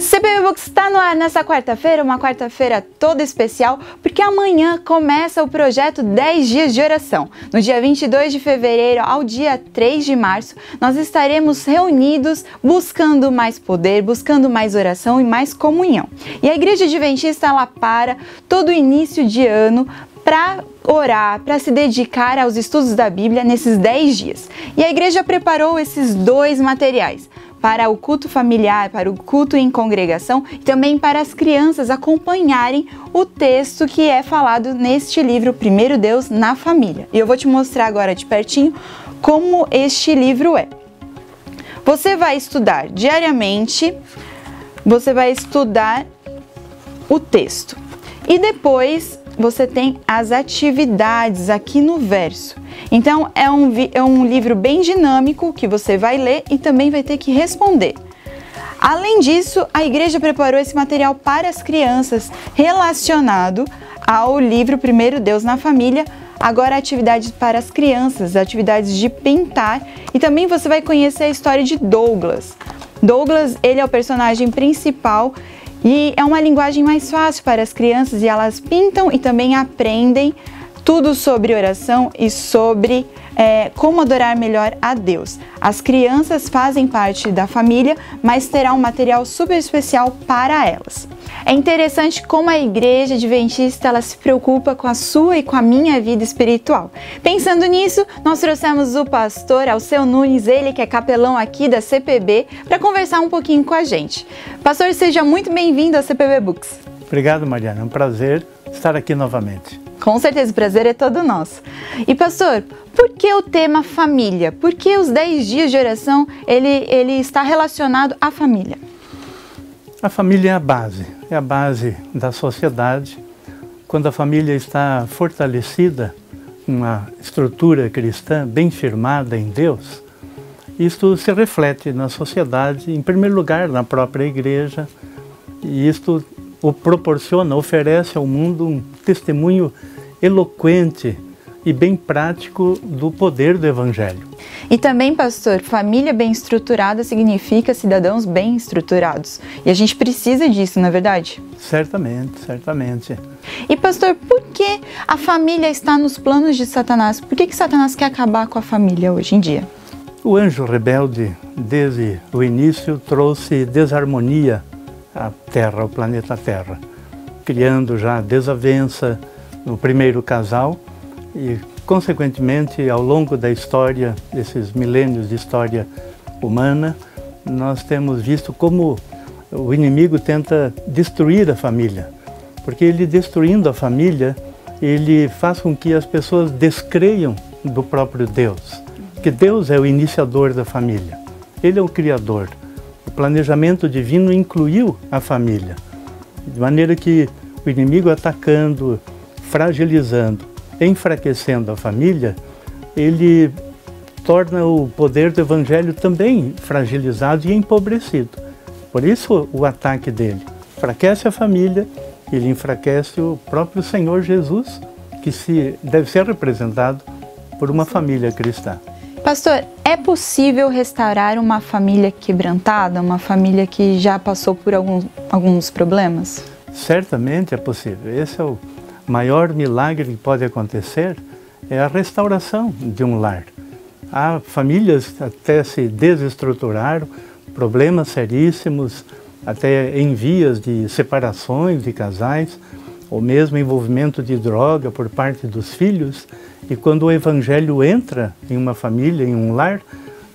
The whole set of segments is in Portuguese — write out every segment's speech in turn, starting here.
CPB Books está no ar nessa quarta-feira, uma quarta-feira toda especial, porque amanhã começa o projeto 10 dias de oração. No dia 22 de fevereiro ao dia 3 de março, nós estaremos reunidos buscando mais poder, buscando mais oração e mais comunhão. E a Igreja Adventista, ela para todo início de ano para orar, para se dedicar aos estudos da Bíblia nesses 10 dias. E a igreja preparou esses dois materiais, para o culto familiar, para o culto em congregação e também para as crianças acompanharem o texto que é falado neste livro, Primeiro Deus na Família. E eu vou te mostrar agora de pertinho como este livro é. Você vai estudar diariamente, você vai estudar o texto e depois você tem as atividades aqui no verso. Então é um livro bem dinâmico que você vai ler e também vai ter que responder. Além disso, a igreja preparou esse material para as crianças relacionado ao livro Primeiro Deus na Família. Agora atividades para as crianças, atividades de pintar, e também você vai conhecer a história de Douglas. Douglas, ele é o personagem principal e é uma linguagem mais fácil para as crianças e elas pintam e também aprendem tudo sobre oração e sobre como adorar melhor a Deus. As crianças fazem parte da família, mas terá um material super especial para elas. É interessante como a Igreja Adventista ela se preocupa com a sua e com a minha vida espiritual. Pensando nisso, nós trouxemos o pastor Alceu Nunes, ele que é capelão aqui da CPB, para conversar um pouquinho com a gente. Pastor, seja muito bem-vindo à CPB Books. Obrigado, Mariana. É um prazer estar aqui novamente. Com certeza, o prazer é todo nosso. E pastor, por que o tema família? Por que os 10 dias de oração ele está relacionado à família? A família é a base da sociedade. Quando a família está fortalecida, uma estrutura cristã bem firmada em Deus, isto se reflete na sociedade, em primeiro lugar na própria igreja, e isto o proporciona, oferece ao mundo um testemunho eloquente e bem prático do poder do Evangelho. E também, pastor, família bem estruturada significa cidadãos bem estruturados. E a gente precisa disso, não é verdade? Certamente, certamente. E pastor, por que a família está nos planos de Satanás? Por que Satanás quer acabar com a família hoje em dia? O anjo rebelde, desde o início, trouxe desarmonia à Terra, ao planeta Terra, criando já desavença no primeiro casal e, consequentemente, ao longo da história, desses milênios de história humana, nós temos visto como o inimigo tenta destruir a família, porque ele destruindo a família, ele faz com que as pessoas descreiam do próprio Deus, que Deus é o iniciador da família, Ele é o Criador. O planejamento divino incluiu a família, de maneira que o inimigo atacando, fragilizando, enfraquecendo a família, ele torna o poder do Evangelho também fragilizado e empobrecido. Por isso o ataque dele enfraquece a família, ele enfraquece o próprio Senhor Jesus, que deve ser representado por uma família cristã. Pastor, é possível restaurar uma família quebrantada, uma família que já passou por alguns problemas? Certamente é possível. Esse é o maior milagre que pode acontecer, é a restauração de um lar. Há famílias que até se desestruturaram, problemas seríssimos, até em vias de separações de casais, ou mesmo envolvimento de droga por parte dos filhos. E quando o Evangelho entra em uma família, em um lar,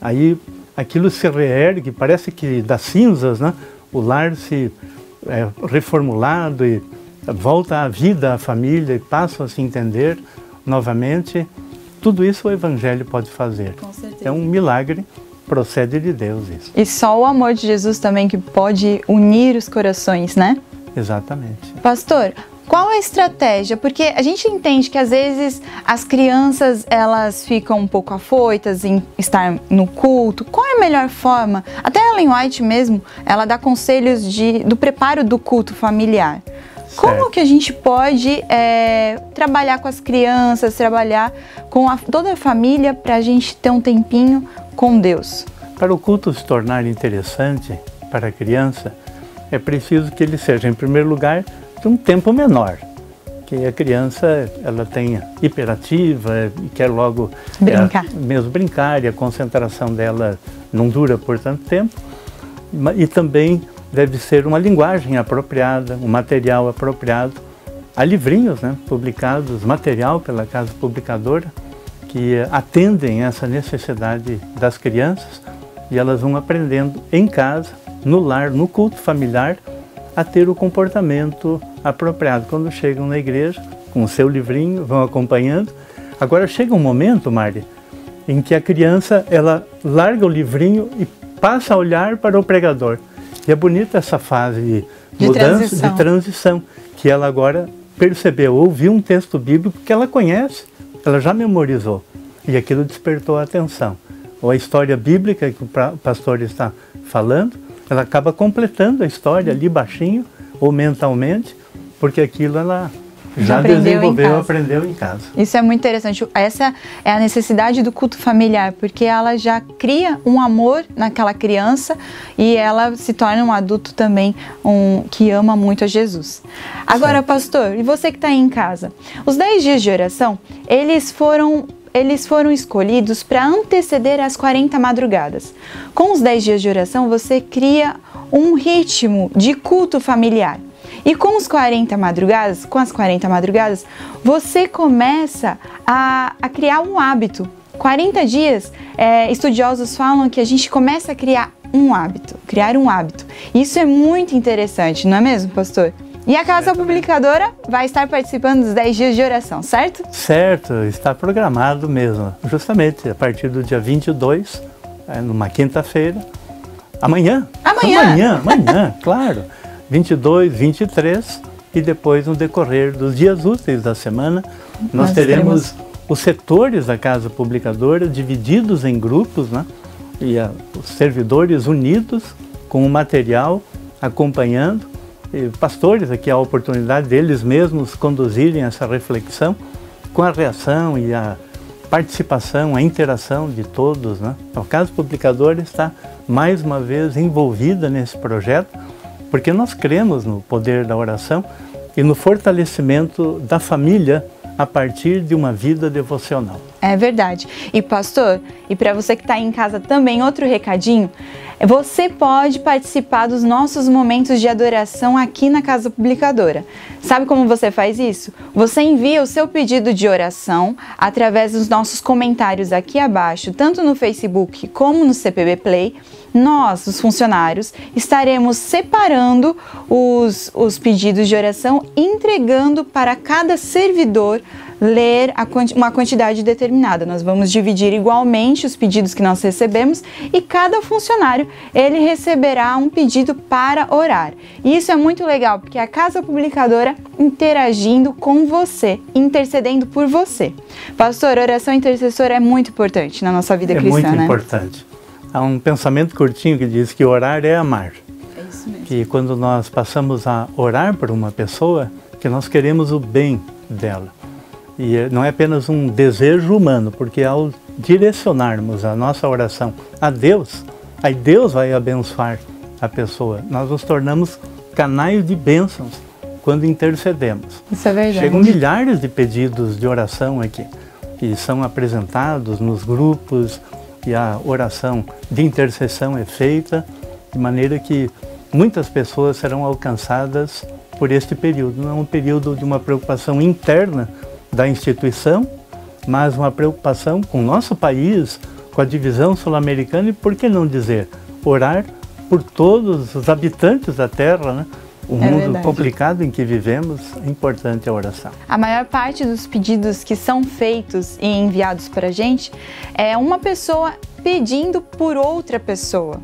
aí aquilo se reergue, parece que das cinzas, né? O lar se é reformulado e volta à vida a família e passa a se entender novamente. Tudo isso o Evangelho pode fazer. Com certeza. É um milagre, procede de Deus isso. E só o amor de Jesus também que pode unir os corações, né? Exatamente. Pastor, qual a estratégia? Porque a gente entende que às vezes as crianças elas ficam um pouco afoitas em estar no culto. Qual é a melhor forma? Até a Ellen White mesmo, ela dá conselhos do preparo do culto familiar. Como que a gente pode trabalhar com as crianças, trabalhar com toda a família para a gente ter um tempinho com Deus? Para o culto se tornar interessante para a criança, é preciso que ele seja, em primeiro lugar, de um tempo menor. Que a criança ela tenha hiperativa e quer logo mesmo brincar, e a concentração dela não dura por tanto tempo. E também deve ser uma linguagem apropriada, um material apropriado. Há livrinhos, né, publicados, material pela Casa Publicadora, que atendem essa necessidade das crianças, e elas vão aprendendo em casa, no lar, no culto familiar, a ter o comportamento apropriado. Quando chegam na igreja, com o seu livrinho, vão acompanhando. Agora chega um momento, Mari, em que a criança ela larga o livrinho e passa a olhar para o pregador. E é bonita essa fase de mudança, de transição, que ela agora percebeu, ouviu um texto bíblico que ela conhece, ela já memorizou, e aquilo despertou a atenção. Ou a história bíblica que o pastor está falando, ela acaba completando a história ali baixinho ou mentalmente, porque aquilo ela já desenvolveu, aprendeu em casa. Isso é muito interessante. Essa é a necessidade do culto familiar, porque ela já cria um amor naquela criança e ela se torna um adulto também que ama muito a Jesus. Agora, pastor, e você que está aí em casa? Os 10 dias de oração, eles foram escolhidos para anteceder as 40 madrugadas. Com os 10 dias de oração, você cria um ritmo de culto familiar. E com as 40 madrugadas, você começa a criar um hábito. 40 dias, estudiosos falam que a gente começa a criar um hábito. Isso é muito interessante, não é mesmo, pastor? E a Casa Publicadora vai estar participando dos 10 dias de oração, certo? Certo, está programado mesmo. Justamente a partir do dia 22, numa quinta-feira. Amanhã, claro. 22, 23 e depois no decorrer dos dias úteis da semana, nós teremos os setores da Casa Publicadora divididos em grupos, né? E os servidores unidos com o material, acompanhando. E pastores, aqui a oportunidade deles mesmos conduzirem essa reflexão com a reação e a participação, a interação de todos, né? A Casa Publicadora está mais uma vez envolvida nesse projeto, porque nós cremos no poder da oração e no fortalecimento da família a partir de uma vida devocional. É verdade. E pastor, e para você que está em casa também, outro recadinho, você pode participar dos nossos momentos de adoração aqui na Casa Publicadora. Sabe como você faz isso? Você envia o seu pedido de oração através dos nossos comentários aqui abaixo, tanto no Facebook como no CPB Play. Nós, os funcionários, estaremos separando os pedidos de oração e entregando para cada servidor ler uma quantidade determinada. Nós vamos dividir igualmente os pedidos que nós recebemos e cada funcionário ele receberá um pedido para orar. E isso é muito legal, porque a Casa Publicadora interagindo com você, intercedendo por você. Pastor, oração intercessora é muito importante na nossa vida cristã, né? É muito importante. Há um pensamento curtinho que diz que orar é amar. É isso mesmo. Que quando nós passamos a orar por uma pessoa, que nós queremos o bem dela. E não é apenas um desejo humano, porque ao direcionarmos a nossa oração a Deus, aí Deus vai abençoar a pessoa. Nós nos tornamos canais de bênçãos quando intercedemos. Isso é verdade. Chegam milhares de pedidos de oração aqui, que são apresentados nos grupos, e a oração de intercessão é feita, de maneira que muitas pessoas serão alcançadas por este período. Não é um período de uma preocupação interna da instituição, mas uma preocupação com o nosso país, com a divisão sul-americana e, por que não dizer, orar por todos os habitantes da Terra, né? O mundo complicado em que vivemos, é importante a oração. A maior parte dos pedidos que são feitos e enviados para a gente é uma pessoa pedindo por outra pessoa.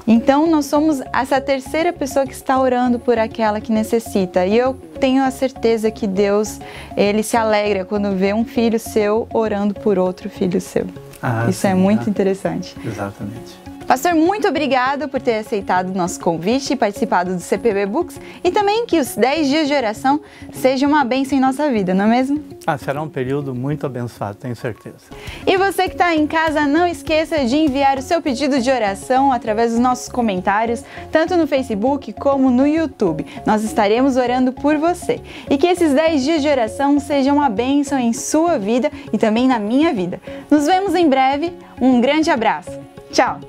Então, nós somos essa terceira pessoa que está orando por aquela que necessita. E eu tenho a certeza que Deus, Ele se alegra quando vê um filho seu orando por outro filho seu. Isso é muito interessante. Exatamente. Pastor, muito obrigado por ter aceitado o nosso convite e participado do CPB Books e também que os 10 dias de oração sejam uma bênção em nossa vida, não é mesmo? Será um período muito abençoado, tenho certeza. E você que está em casa, não esqueça de enviar o seu pedido de oração através dos nossos comentários, tanto no Facebook como no YouTube. Nós estaremos orando por você. E que esses 10 dias de oração sejam uma bênção em sua vida e também na minha vida. Nos vemos em breve. Um grande abraço. Tchau!